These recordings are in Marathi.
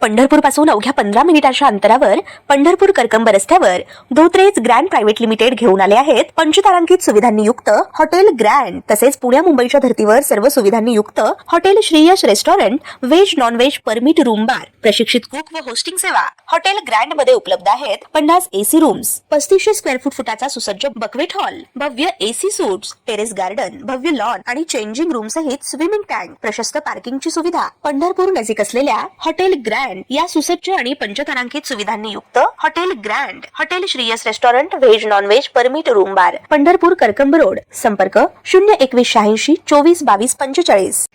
पंढरपूर पासून अवघ्या 15 मिनिटांच्या अंतरावर पंढरपूर करकंब रस्त्यावर धोत्रेज ग्रँड प्रायव्हेट लिमिटेड घेऊन आले आहेत पंचतारांकित सुविधांनी युक्त हॉटेल ग्रँड। तसेच पुण्या मुंबईच्या धर्तीवर सर्व सुविधांनी युक्त hotel Shriyash restaurant, veg non veg permit room bar, प्रशिक्षित कुक व होस्टिंग सेवा हॉटेल ग्रँड मध्ये उपलब्ध आहेत। 50 एसी रूम्स, 3500 स्क्वेअर फुटाचा सुसज्ज बकवेट हॉल, भव्य एसी सूट्स, टेरेस गार्डन, भव्य लॉन आणि चेंजिंग रूम सहित स्विमिंग टँक, प्रशस्त पार्किंगची सुविधा। पंढरपूर नजीक असलेल्या हॉटेल ग्रँड या सुसज्ज आणि पंचतारांकित सुविधांनी युक्त hotel grand, hotel Shriyas restaurant, veg non veg permit room बार, पंढरपूर करकंब रोड। संपर्क 02186 24 22 45।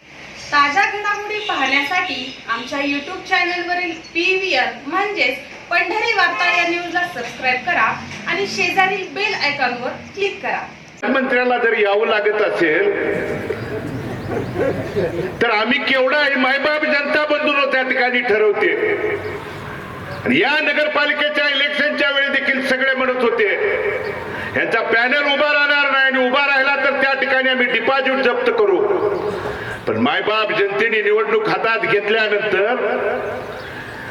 ताज्या घडामोडी पाहण्यासाठी आमच्या YouTube चॅनलवरील PVR म्हणजेच पंढरी वार्ता या न्यूजला सबस्क्राइब करा आणि शेजारील बेल आयकॉनवर क्लिक करा। मंत्र्याला जर यावं लागत असेल तर आम्ही केवढा मायबाप जनता बंधून त्या ठिकाणी ठरवते। या नगरपालिकेच्या इलेक्शनच्या वेळी देखील सगळे म्हणत होते यांचा पॅनल उभा राहणार नाही आणि उभा राहिला तर त्या ठिकाणी आम्ही डिपॉझिट जप्त करू। पण मायबाप जनतेने निवडणूक हातात घेतल्यानंतर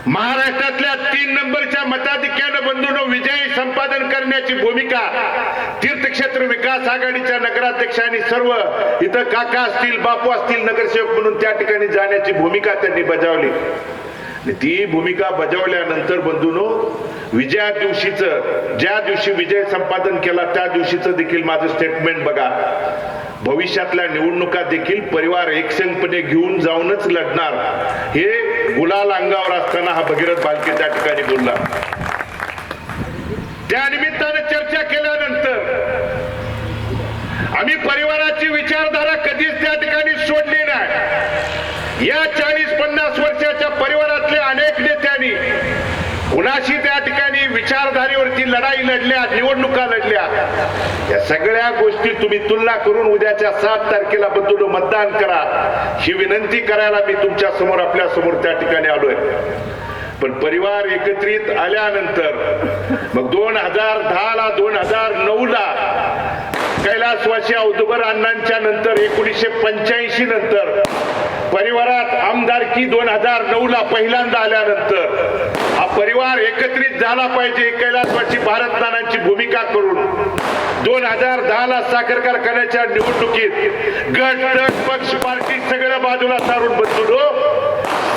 महाराष्ट्रातल्या 3 नंबरच्या मताधिक्यानं बंधूंनो विजय संपादन करण्याची भूमिका तीर्थक्षेत्र विकास आघाडीच्या नगराध्यक्षांनी सर्व इथं काका असतील, बापू असतील, नगरसेवक म्हणून त्या ठिकाणी जाण्याची भूमिका त्यांनी बजावली। ती भूमिका बजावल्यानंतर बंधूंनो विजया दिवशीच, ज्या दिवशी विजय संपादन केला त्या दिवशीच देखील माझं स्टेटमेंट बघा। भविष्यातल्या निवडणुका देखील परिवार एकसंघपणे घेऊन जाऊनच लढणार हे गुलाल अंगावर असताना हा भगीरथ बालके त्या ठिकाणी बोलला। त्या निमित्ताने चर्चा केल्यानंतर आम्ही परिवाराची विचारधारा कधीच त्या ठिकाणी सोडली नाही। या 40-50 वर्षाच्या परिवारातल्या अनेक नेत्यांनी कुणाशी त्या ठिकाणी विचारधारेवरती लढाई लढल्या, निवडणुका लढल्या। या सगळ्या गोष्टी तुम्ही तुलना करून उद्याच्या 7 तारखेला बंधूंनो मतदान करा ही विनंती करायला मी तुमच्या समोर, आपल्या समोर त्या ठिकाणी आलोय। पण परिवार एकत्रित आल्यानंतर मग 2010 ला 2009 ला कैलासवासी औदुंबर अण्णांच्या नंतर 1985 नंतर परिवारात आमदारकी 2009 ला पहिल्यांदा आल्यानंतर हा परिवार एकत्रित झाला पाहिजे कैलासवासी भारत नानांची भूमिका करून 2010 ला साखर कारखान्याच्या निवडणुकीत गट तट पक्ष पार्टी सगळ्या बाजूला सारून बसलो,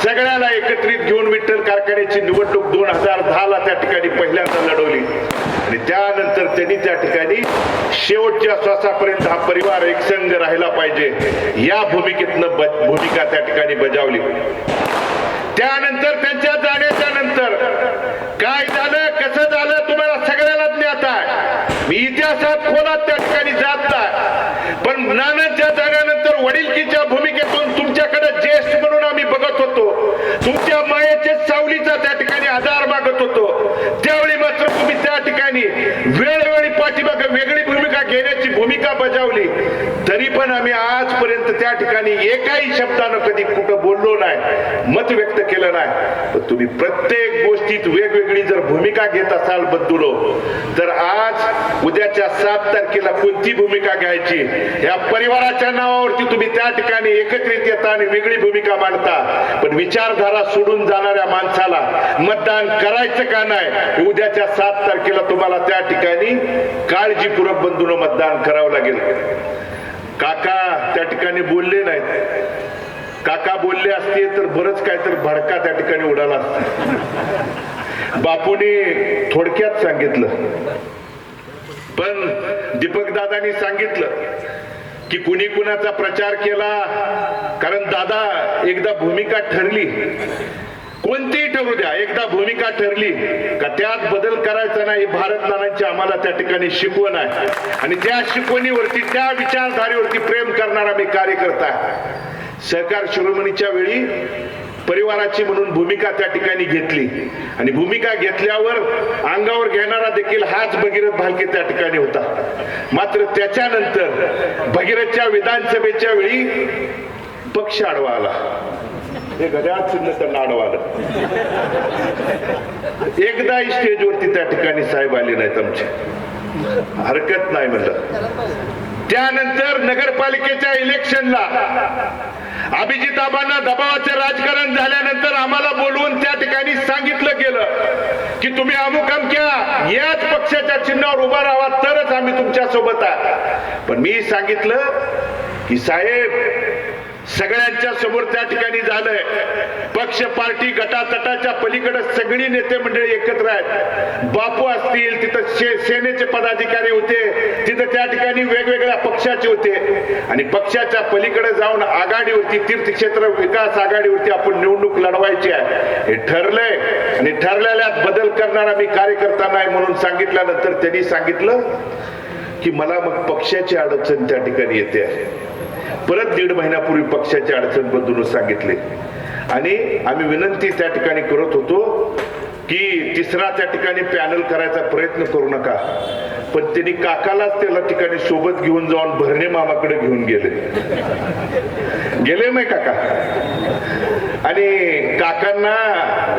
सगळ्याला एकत्रित घेऊन विठ्ठल कारखान्याची निवडणूक 2010 ला त्या ठिकाणी पहिल्यांदा लढवली आणि त्यानंतर त्यांनी त्या ठिकाणी शेवटच्या श्वासापर्यंत हा परिवार एकसंघ राहिला पाहिजे या भूमिकेतनं भूमिका त्या ठिकाणी बजावली। त्यानंतर त्यांच्या जाण्याच्या नंतर काय झालं, कसं झालं तुम्हाला सगळ्याला ज्ञात आहे। मी इतिहासात खोलात त्या ठिकाणी जात नाही, पण नानांच्या जाण्यानंतर वडिलकीच्या भूमिकेतून तुमच्याकडे ज्येष्ठ म्हणून आम्ही बघत होतो, तुमच्या मायेचे सावलीचा त्या ठिकाणी आधार मागत होतो। त्यावेळी मात्र तुम्ही त्या ठिकाणी वेळोवेळी पाठीमागे वेगळी भूमिका घेण्याची भूमिका बजावली। तरी पण आम्ही आजपर्यंत त्या ठिकाणी एकाही शब्दानं कधी कुठं बोललो नाही, मत व्यक्त केलं नाही। पण तुम्ही प्रत्येक गोष्टीत वेगवेगळी जर भूमिका घेत असाल बंधूंनो, तर आज उद्याच्या 7 तारखेला कोणती भूमिका घ्यायची या परिवाराच्या नावावरती तुम्ही त्या ठिकाणी एकत्रित येता आणि वेगळी भूमिका मांडता। पण विचारधारा सोडून जाणाऱ्या माणसाला मतदान करायचं का नाही, उद्याच्या 7 तारखेला तुम्हाला त्या ठिकाणी काळजीपूर्वक बंधूंनो मतदान करावं लागेल। काका त्या ठिकाणी बोलले नाहीत, काका बोलले असते तर बरंच काय तर भडका त्या ठिकाणी उडाला असता। बापूने थोडक्यात सांगितलं, पण दीपक दादांनी सांगितलं की कुणी कुणाचा प्रचार केला, कारण दादा एकदा भूमिका ठरली, कोणतीही ठरू द्या, एकदा भूमिका ठरली का त्यात बदल करायचा नाही, भारत नानांची आम्हाला त्या ठिकाणी शिकवण आहे आणि त्या शिकवणीवरती, त्या विचारधारेवरती प्रेम करणारा मी कार्यकर्ता आहे। सहकार शिरोमणीच्या वेळी परिवाराची म्हणून भूमिका त्या ठिकाणी घेतली आणि भूमिका घेतल्यावर अंगावर घेणारा देखील हाच भगीरथ भालके त्या ठिकाणी होता। मात्र त्याच्यानंतर भगीरथच्या विधानसभेच्या वेळी पक्ष आडवा आला, हे घड्याळ चिन्ह त्यांना आडवा आलं। एकदाही स्टेजवरती त्या ठिकाणी साहेब आले नाहीत, आमचे हरकत नाही म्हणलं। त्यानंतर नगरपालिकेच्या इलेक्शनला अभिजिताबांना दबावाचं राजकारण झाल्यानंतर आम्हाला बोलवून त्या ठिकाणी सांगितलं गेलं की तुम्ही अमुक अमक्या याच पक्षाच्या चिन्हावर उभा राहा तरच आम्ही तुमच्या सोबत आहे. पण मी सांगितलं की साहेब सगळ्यांच्या समोर त्या ठिकाणी झालंय. पक्ष पार्टी गटातटाच्या पलीकडे सगळी नेते मंडळी एकत्र आहेत. बापू असतील तिथं सेनेचे पदाधिकारी होते, तिथं त्या ठिकाणी वेगवेगळ्या पक्षाचे होते आणि पक्षाच्या पलीकडे जाऊन आघाडीवरती तीर्थक्षेत्र विकास आघाडीवरती आपण निवडणूक लढवायची आहे हे ठरलंय आणि ठरलेल्यात बदल करणारा मी कार्यकर्ता नाही म्हणून सांगितल्यानंतर त्यांनी सांगितलं की मला मग पक्षाची अडचण त्या ठिकाणी येते आहे. परत 1.5 महिन्यापूर्वी पक्षाची अडचण बदलून सांगितले आणि आम्ही विनंती त्या ठिकाणी करत होतो की तिसरा त्या ठिकाणी पॅनल करायचा प्रयत्न करू नका. पण त्यांनी काकालाच त्याला ठिकाणी सोबत घेऊन जाऊन भरणे मामाकडे घेऊन गेले नाही काका. आणि काकांना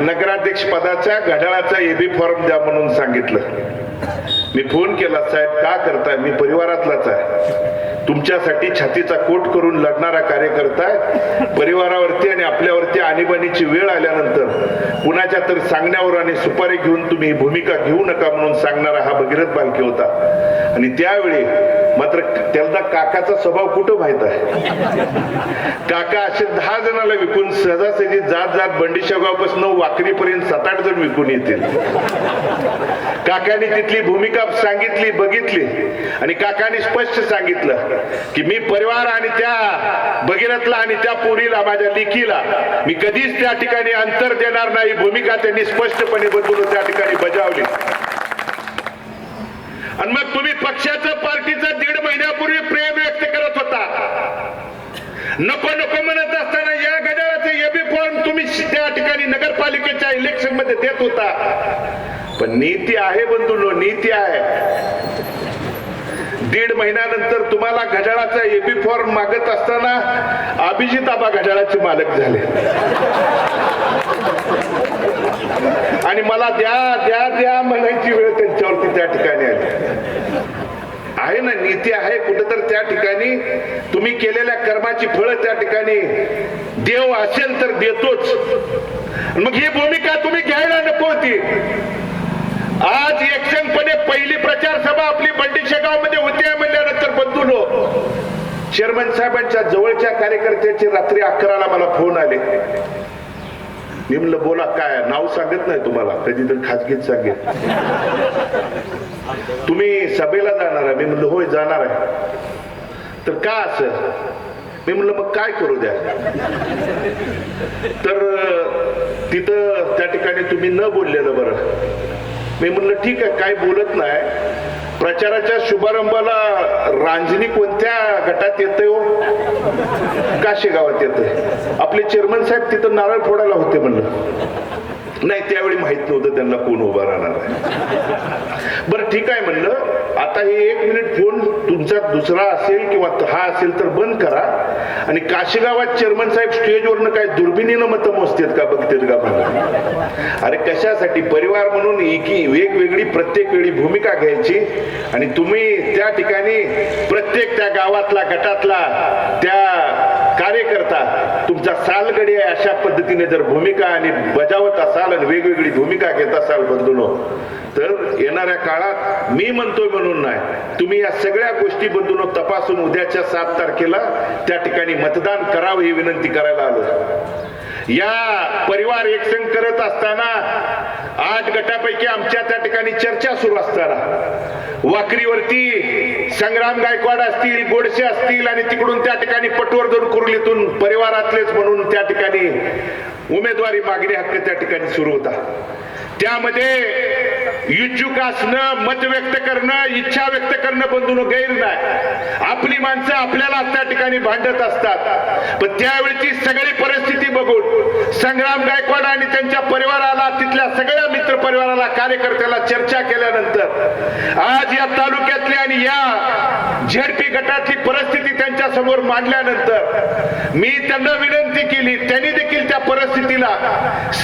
नगराध्यक्ष पदाच्या घड्याळाचा एबी फॉर्म द्या म्हणून सांगितलं. मी फोन केला, साहेब का करताय, मी परिवारातलाच आहे, तुमच्यासाठी छातीचा कोट करून लढणारा कार्यकर्ता आहे. परिवारावरती आणि आपल्यावरती आणीबाणीची वेळ आल्यानंतर कुणाच्या तर सांगण्यावर आणि सुपारी घेऊन तुम्ही ही भूमिका घेऊ नका म्हणून सांगणारा हा भगीरथ बालके होता. आणि त्यावेळी मात्र त्याला काकाचा स्वभाव कुठं माहित आहे. काका असे 10 जणाला विकून सहजासहजी जात जात बंडीशेगावपासून वाकरीपर्यंत 7-8 जण विकून येतील. काकाने तिथली भूमिका सांगितली, बघितली आणि काकाने स्पष्ट सांगितलं की मी परिवार आणि त्या भगीरथला आणि त्या पोरीला माझ्या लेकीला मी कधीच त्या ठिकाणी अंतर देणार नाही. भूमिका त्यांनी स्पष्टपणे बदलून त्या ठिकाणी बजावली. आणि मग तुम्ही पक्षाचं पार्टीचं 1.5 महिन्यापूर्वी प्रेम व्यक्त करत होता. नको नको म्हणत असताना या घड्याळाचे एबी फॉर्म तुम्ही त्या ठिकाणी नगरपालिकेच्या इलेक्शन मध्ये देत होता. पण नीती आहे बंधूंनो, नीती आहे. 1.5 महिन्यानंतर तुम्हाला घड्याळाचा एबी फॉर्म मागत असताना अभिजिताबा घड्याळाचे मालक झाले आणि मला द्या द्या द्या म्हणायची वेळ त्यांच्यावरती त्या ठिकाणी आली. आहे ना, नीती आहे. कुठेतरी त्या ठिकाणी तुम्ही केलेल्या कर्माची फळं त्या ठिकाणी देव असेल तर देतोच. मग ही भूमिका तुम्ही घ्यायला नको होती. आज एकसंघपणे पहिली प्रचार सभा आपली बंडीशेगाव मध्ये होते म्हणल्यानंतर बंधूनो, चेअरमन साहेबांच्या जवळच्या कार्यकर्त्याचे रात्री 11ला मला फोन आले. मी म्हणलं बोला, काय नाव सांगत नाही तुम्हाला, कधीतरी खाजगीत सांगेल. तुम्ही सभेला जाणार आहे? मी म्हणलं होय जाणार आहे. तर का असं? मी म्हणलं मग काय करू द्या. तर तिथं त्या ठिकाणी तुम्ही न बोललेलं बरं. मी म्हणलं ठीक आहे, काय बोलत नाही. प्रचाराच्या शुभारंभाला रांजणी कोणत्या गटात येतंय हो? काशे गावात येतंय. आपले चेअरमन साहेब तिथं नारळ फोडायला होते. म्हणलं नाही, त्यावेळी माहित नव्हतं त्यांना कोण उभा राहणार आहे. बरं ठीक आहे म्हणलं, आता हे 1 मिनिट फोन तुमचा दुसरा असेल किंवा हा असेल तर बंद करा आणि काशीगावात चेअरमन साहेब स्टेजवरनं काय दुर्बिणीनं मतं मोजतात का, बघतात का मला? अरे कशासाठी? परिवार म्हणून वेगवेगळी प्रत्येक वेळी भूमिका घ्यायची आणि तुम्ही त्या ठिकाणी प्रत्येक त्या गावातला गटातला त्या कार्यकर्ता तुमचा सालगडी आहे अशा पद्धतीने जर भूमिका आणि बजावत असाल आणि वेगवेगळी भूमिका घेत असाल बंधूंनो, तर येणाऱ्या काळात मी म्हणतोय म्हणून नाही, तुम्ही या सगळ्या गोष्टी बंधूंनो तपासून उद्याच्या 7 तारखेला त्या ठिकाणी मतदान करावं ही विनंती करायला आलो. या परिवार एकसंघ करत असताना 8 गटापैकी आमच्या त्या ठिकाणी चर्चा सुरू असताना वाकरीवरती संग्राम गायकवाड असतील, गोडसे असतील आणि तिकडून त्या ठिकाणी पटवर्धन कुर्लीतून परिवारातलेच म्हणून त्या ठिकाणी उमेदवारी मागणी हक्क त्या ठिकाणी सुरू होता. त्यामध्ये इच्छुक असणं, मत व्यक्त करणं, इच्छा व्यक्त करणं बंधून गैर नाही. आपली माणसं आपल्याला त्या ठिकाणी भांडत असतात. पण त्यावेळची सगळी परिस्थिती बघून संग्राम गायकवाड आणि त्यांच्या परिवाराला, तिथल्या सगळ्या मित्र परिवाराला, कार्यकर्त्याला चर्चा केल्यानंतर आज या तालुक्यातली आणि या झेडपी गटाची परिस्थिती त्यांच्या समोर मांडल्यानंतर मी त्यांना विनंती केली. त्यांनी देखील त्या परिस्थितीला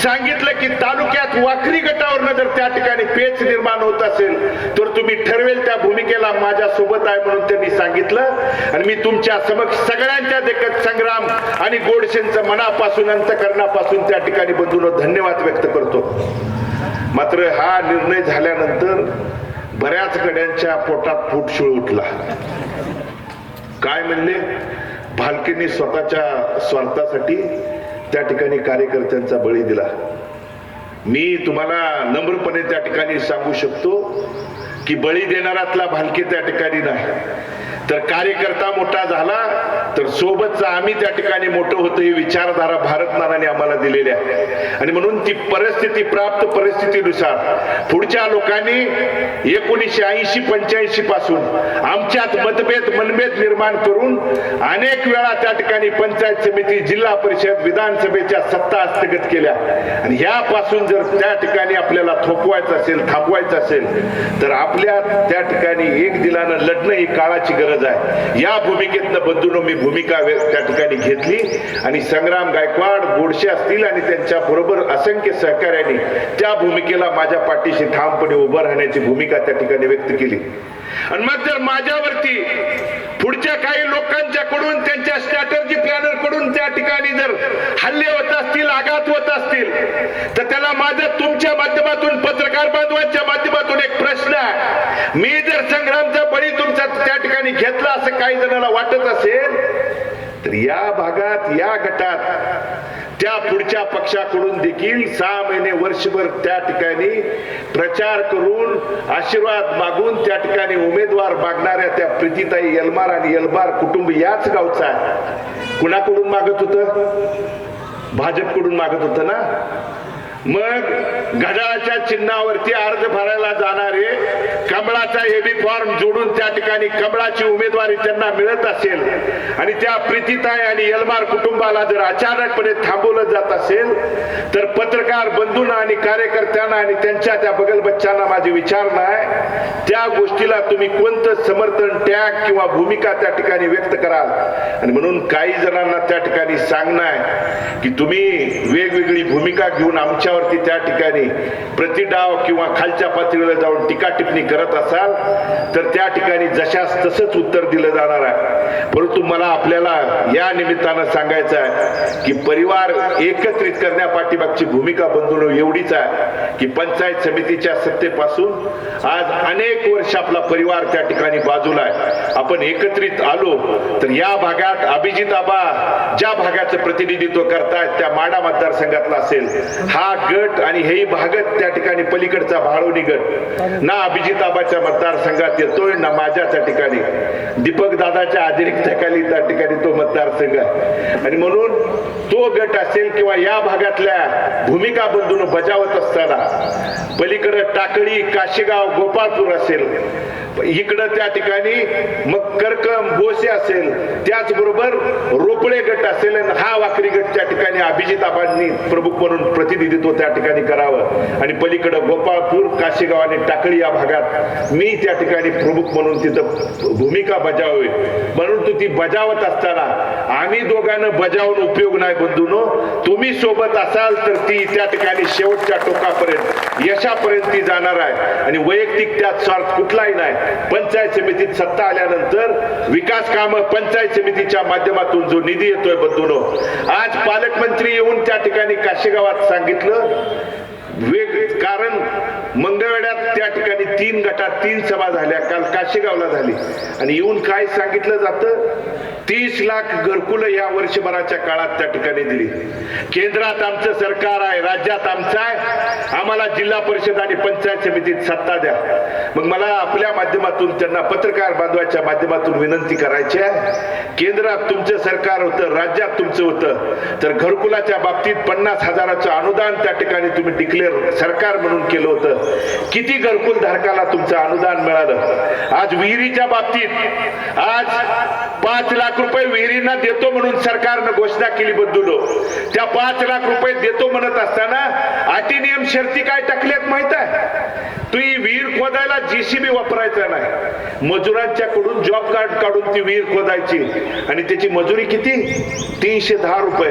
सांगितलं की तालुक्यात वाकरी कोणत्याही गटावरनं जर त्या ठिकाणी पेच निर्माण होत असेल तर तुम्ही ठरवेल त्या भूमिकेला माझ्या सोबत आहे म्हणून त्यांनी सांगितलं. आणि मी तुमच्या समक्ष सगळ्यांच्या देखत संग्राम आणि गोडसेंचं मनापासून अंतकरणापासून त्या ठिकाणी बंधूंनो धन्यवाद व्यक्त करतो. मात्र हा निर्णय झाल्यानंतर बऱ्याच गड्यांच्या पोटात फुटशुळ उठला. काय म्हणले, भालकेंनी स्वतःच्या स्वार्थासाठी त्या ठिकाणी कार्यकर्त्यांचा बळी दिला. मी तुम्हाला नम्रपणे त्या ठिकाणी सांगू शकतो की बळी देणारातला भालके त्या ठिकाणी नाही, तर कार्यकर्ता मोठा झाला तर सोबतचा आम्ही त्या ठिकाणी मोठं होतं ही विचारधारा भारत नानाने आम्हाला दिलेली आहे. आणि म्हणून ती परिस्थिती प्राप्त परिस्थितीनुसार पुढच्या लोकांनी 1980-85 पासून आमच्यात मनभेद निर्माण करून अनेक वेळा त्या ठिकाणी पंचायत समिती, जिल्हा परिषद, विधानसभेच्या सत्ता हस्तगत केल्या. आणि ह्यापासून जर त्या ठिकाणी आपल्याला थोपवायचं असेल, थांबवायचं असेल तर आपल्या त्या ठिकाणी एक दिलानं लढणं ही काळाची गरज आहे. या भूमिकेतनं बंधूंनो मी भूमिका त्या ठिकाणी घेतली आणि संग्राम गायकवाड, गोडसे असतील आणि त्यांच्या बरोबर असंख्य सहकार्यांनी त्या भूमिकेला माझ्या पाठीशी ठामपणे उभं राहण्याची भूमिका त्या ठिकाणी व्यक्त केली. आणि मग जर माझ्यावरती पुढच्या काही लोकांच्याकडून, त्यांच्या स्ट्रॅटर्जी प्लॅनर कडून त्या ठिकाणी जर हल्ले होत असतील, आघात होत असतील तर त्याला माझं तुमच्या माध्यमातून, पत्रकार बांधवांच्या माध्यमातून एक प्रश्न आहे. मी जर संग्रामचा बळी तुमचा त्या ठिकाणी घेतला असं काही जणांना वाटत असेल तर या भागात, या गटात त्या पुढच्या पक्षाकडून देखील 6 महिने, वर्षभर त्या ठिकाणी प्रचार करून, आशीर्वाद मागून त्या ठिकाणी उमेदवार मागणाऱ्या त्या प्रीतीताई यलमार आणि यलमार कुटुंब याच गावचा आहे. कुणाकडून मागत होतं? भाजपकडून मागत होतं ना. मग घड्याळाच्या चिन्हावरती अर्ज भरायला जाणारे कमळाचा एबी फॉर्म जोडून त्या ठिकाणी कमळाची उमेदवारी त्यांना मिळत असेल आणि त्या प्रीतीताई आणि यलमार कुटुंबाला जर अचानकपणे थांबवलं जात असेल तर पत्रकार बंधूंना आणि कार्यकर्त्यांना आणि त्यांच्या त्या बगल बच्चांना माझी विचारणा आहे, त्या गोष्टीला तुम्ही कोणतं समर्थन, टॅग किंवा भूमिका त्या ठिकाणी व्यक्त कराल? आणि म्हणून काही जणांना त्या ठिकाणी सांगणं आहे की तुम्ही वेगवेगळी भूमिका घेऊन आमच्या त्या ठिकाणी प्रतिडाव किंवा खालच्या पातळीवर जाऊन टीका टिप्पणी करत असाल तर त्या ठिकाणी जशास तसंच उत्तर दिलं जाणार आहे. परंतु मला आपल्याला या निमित्तानं सांगायचं आहे की परिवार एकत्रित करण्यापाठीमागची भूमिका बंधूंनो एवढीच आहे की पंचायत समितीच्या सत्तेपासून आज अनेक वर्ष आपला परिवार त्या ठिकाणी बाजूला आहे. आपण एकत्रित आलो तर या भागात अभिजित आबा ज्या भागाचं प्रतिनिधित्व करतायत त्या माडा मतदारसंघातला असेल हा गट आणि हेही भागत त्या ठिकाणी पलीकडचा भाळवणी गट ना अभिजित आबाच्या मतदारसंघात येतोय ना माझ्या त्या ठिकाणी, दीपक दादाच्या अतिरिक्ताखाली त्या ठिकाणी तो मतदारसंघ आहे. आणि म्हणून तो गट असेल किंवा या भागातल्या भूमिका बंधून बजावत असताना पलीकडे टाकळी, काशीगाव, गोपाळपूर असेल, इकडं त्या ठिकाणी मग करकम, बोसे असेल, त्याचबरोबर रोपळे गट असेल आणि हा वाकरी गट त्या ठिकाणी अभिजित आबांनी प्रमुख म्हणून प्रतिनिधित्व त्या ठिकाणी करावं. आणि पलीकडे गोपाळपूर, काशीगाव आणि टाकळी या भागात मी त्या ठिकाणी प्रमुख म्हणून तिथं भूमिका बजावावी. म्हणून ती बजावत असताना आम्ही दोघांना बजावून उपयोग नाही बंधूंनो. तुम्ही सोबत असाल तर ती त्या ठिकाणी शेवटच्या टोकापर्यंत, यशापर्यंत ती जाणार आहे. आणि वैयक्तिक त्यात स्वार्थ कुठलाही नाही. पंचायत समितीत सत्ता आल्यानंतर विकास कामं पंचायत समितीच्या माध्यमातून जो निधी येतोय बंधूंनो, आज पालकमंत्री येऊन त्या ठिकाणी काशीगावात सांगितलं कारण मंगळवेढ्यात त्या ठिकाणी 3 गटात 3 सभा झाल्या, काल काशीगावला झाली आणि येऊन काय सांगितलं जातं, 30 लाख घरकुलं या वर्षभराच्या काळात त्या ठिकाणी दिली. केंद्रात आमचं सरकार आहे, राज्यात आमचं आहे, आम्हाला जिल्हा परिषद आणि पंचायत समितीत सत्ता द्या. मग मला आपल्या माध्यमातून त्यांना, पत्रकार बांधवाच्या माध्यमातून विनंती करायची आहे, केंद्रात तुमचं सरकार होतं, राज्यात तुमचं होतं, तर घरकुलाच्या बाबतीत 50,000चं अनुदान त्या ठिकाणी तुम्ही डिक्लेअर सरकार म्हणून केलं होतं. किती घरकुल धारकाला तुमचं अनुदान मिळालं? आज विहिरीच्या बाबतीत आज 5 लाख रुपये विहिरींना देतो म्हणून सरकारनं घोषणा केली बंधूंनो. त्या 5 लाख रुपये देतो म्हणत असताना अटी नियम शर्ती काय टाकल्यात माहित आहे? तुम्ही विहीर खोदायला JCB वापरायचा नाही, मजुरांच्याकडून जॉब कार्ड काढून ती विहीर खोदायची आणि त्याची मजुरी किती? 310 रुपये.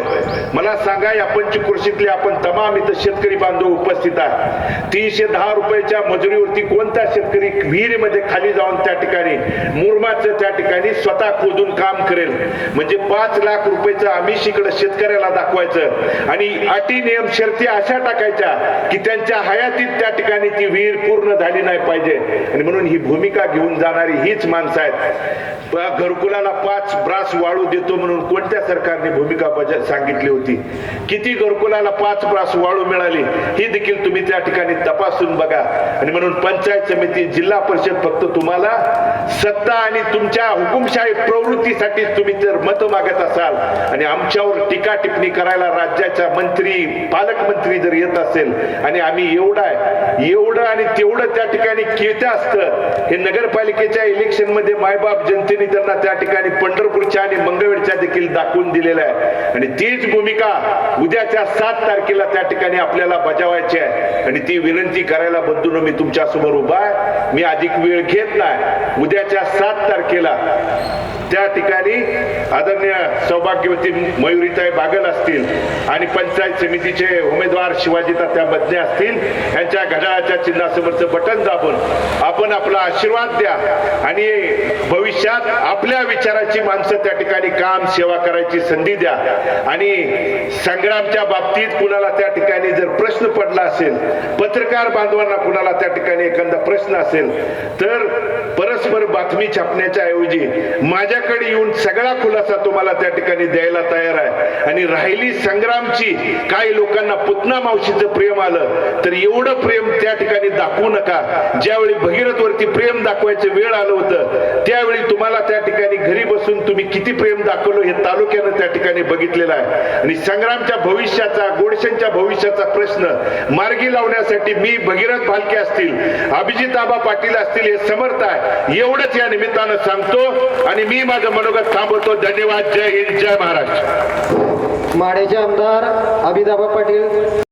मला सांगा, या पंचकृषीतले आपण तमाम इथं शेतकरी बांधव उपस्थित आहे, 310 रुपयाच्या मजुरीवरती कोणता शेतकरी विहिरीमध्ये खाली जाऊन त्या ठिकाणी मुरमाचं त्या ठिकाणी स्वतः खोदून काम करेल? म्हणजे 5 लाख रुपयाचं आमिष इकडे शेतकऱ्याला दाखवायचं आणि अटी नियम शर्ती अशा टाकायच्या की त्यांच्या हयातीत त्या ठिकाणी ती विहीर पूर्ण झाली नाही पाहिजे. आणि म्हणून ही भूमिका घेऊन जाणारी हीच माणसं आहेत. घरकुलाला 5 ब्रास वाळू देतो म्हणून कोणत्या सरकारने भूमिका सांगितली होती? किती घरकुलाला 5 ब्रास वाळू मिळाली ही देखील तुम्ही त्या ठिकाणी तपासून बघा. आणि म्हणून पंचायत समिती, जिल्हा परिषद फक्त तुम्हाला सत्ता आणि तुमच्या हुकुमशाही प्रवृत्तीसाठी तुम्ही जर मत मागत असाल आणि आमच्यावर टीका टिप्पणी करायला राज्याचा मंत्री, पालकमंत्री जर येत असेल आणि आम्ही एवढं आणि तेवढं त्या ठिकाणी केलं असतं, हे नगरपालिकेच्या इलेक्शन मध्ये मायबाप जनतेने त्यांना त्या ठिकाणी पंढरपूरच्या आणि मंगळवेढच्या देखील दाखवून दिलेल्या आहे. आणि तीच भूमिका उद्याच्या 7 तारखेला त्या ठिकाणी आपल्याला बजावायची आहे. आणि ती विनंती करायला बंधूंनो मी तुमच्या समोर उभा आहे. मी अधिक वेळ घेत नाही. उद्याच्या 7 तारखेला त्या ठिकाणी आदरणीय सौभाग्यवती मयुरीताई बागल असतील आणि पंचायत समितीचे उमेदवार शिवाजी तात्या मदने असतील, यांच्या घड्याळाच्या चिन्हासमोरचं बटन दाबून आपण आपला आशीर्वाद द्या आणि भविष्यात आपल्या विचाराची माणसं त्या ठिकाणी काम सेवा करायची संधी द्या. आणि संग्रामच्या बाबतीत कुणाला त्या ठिकाणी जर प्रश्न पडला असेल, पत्रकार बांधवांना कुणाला त्या ठिकाणी एखादा प्रश्न असेल, तर परस्पर बातमी छापण्याच्या ऐवजी माझ्याकडे येऊन सगळा खुलासा तुम्हाला त्या ठिकाणी द्यायला तयार आहे. आणि राहिली संग्रामची, काही लोकांना पुतना मावशीचं प्रेम आलं तर एवढं प्रेम त्या ठिकाणी दाखवू नका. ज्यावेळी भगीरथ वरती प्रेम दाखवायचं वेळ आलं होतं त्यावेळी तुम्हाला त्या ठिकाणी घरी बसून तुम्ही किती प्रेम दाखवलं हे तालुक्यानं त्या ठिकाणी बघितलेलं आहे. आणि संग्रामच्या भविष्याचा, गोडसेंच्या भविष्याचा प्रश्न मार्गी लावण्यासाठी मी, भगीरथ भालके असतील, अभिजित आबा पाटील असतील, हे समर्थ आहे एवढंच या निमित्तानं सांगतो आणि मी माझं मनोगत थांबवतो. धन्यवाद. जय हिंद, जय महाराष्ट्र. माढ्याचे आमदार अभिदाबा पाटील